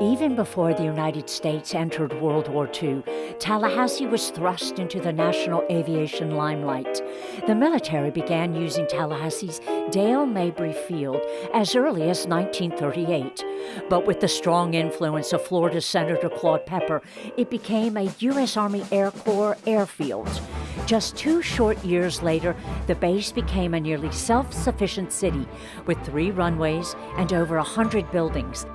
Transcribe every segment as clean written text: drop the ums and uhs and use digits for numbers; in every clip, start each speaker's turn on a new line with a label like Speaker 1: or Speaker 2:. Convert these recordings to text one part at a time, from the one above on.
Speaker 1: Even before the United States entered World War II, Tallahassee was thrust into the national aviation limelight. The military began using Tallahassee's Dale Mabry Field as early as 1938. But with the strong influence of Florida Senator Claude Pepper, it became a U.S. Army Air Corps airfield. Just 2 short years later, the base became a nearly self-sufficient city with 3 runways and over 100 buildings.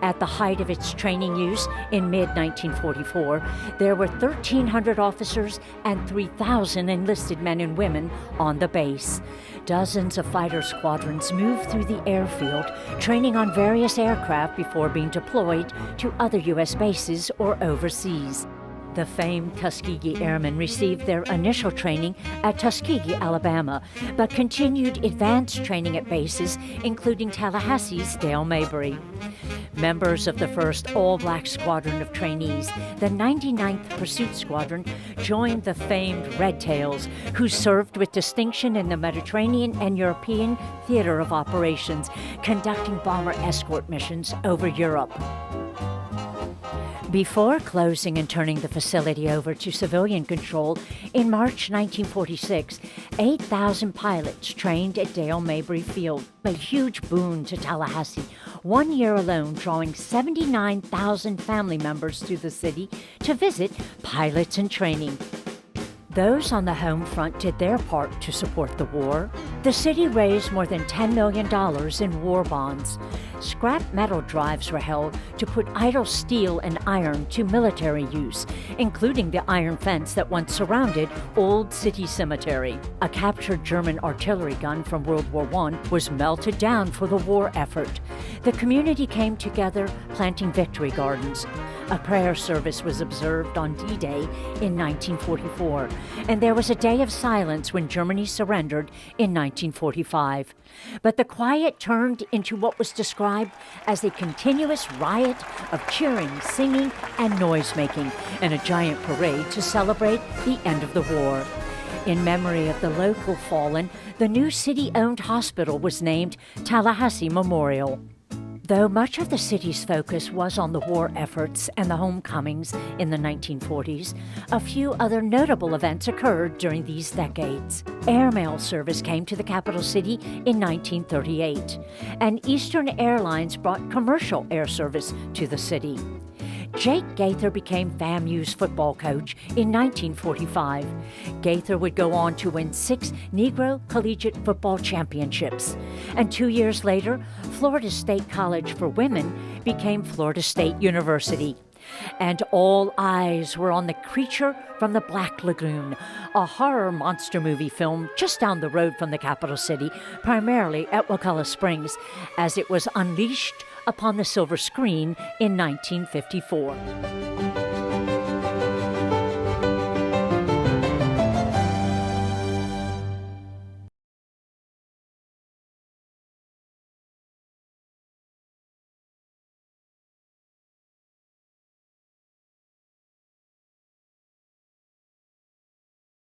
Speaker 1: At the height of its training use in mid-1944, there were 1,300 officers and 3,000 enlisted men and women on the base. Dozens of fighter squadrons moved through the airfield, training on various aircraft before being deployed to other U.S. bases or overseas. The famed Tuskegee Airmen received their initial training at Tuskegee, Alabama, but continued advanced training at bases, including Tallahassee's Dale Mabry. Members of the first all-black squadron of trainees, the 99th Pursuit Squadron, joined the famed Red Tails, who served with distinction in the Mediterranean and European theater of operations, conducting bomber escort missions over Europe. Before closing and turning the facility over to civilian control, in March 1946, 8,000 pilots trained at Dale Mabry Field, a huge boon to Tallahassee, 1 year alone drawing 79,000 family members to the city to visit pilots in training. Those on the home front did their part to support the war. The city raised more than $10 million in war bonds. Scrap metal drives were held to put idle steel and iron to military use, including the iron fence that once surrounded Old City Cemetery. A captured German artillery gun from World War I was melted down for the war effort. The community came together, planting victory gardens. A prayer service was observed on D-Day in 1944, and there was a day of silence when Germany surrendered in 1945. But the quiet turned into what was described as a continuous riot of cheering, singing, and noise-making, and a giant parade to celebrate the end of the war. In memory of the local fallen, the new city-owned hospital was named Tallahassee Memorial. Though much of the city's focus was on the war efforts and the homecomings in the 1940s, a few other notable events occurred during these decades. Airmail service came to the capital city in 1938, and Eastern Airlines brought commercial air service to the city. Jake Gaither became FAMU's football coach in 1945. Gaither would go on to win 6 Negro Collegiate Football Championships. And 2 years later, Florida State College for Women became Florida State University. And all eyes were on The Creature from the Black Lagoon, a horror monster movie film just down the road from the capital city, primarily at Wakulla Springs, as it was unleashed upon the silver screen in 1954.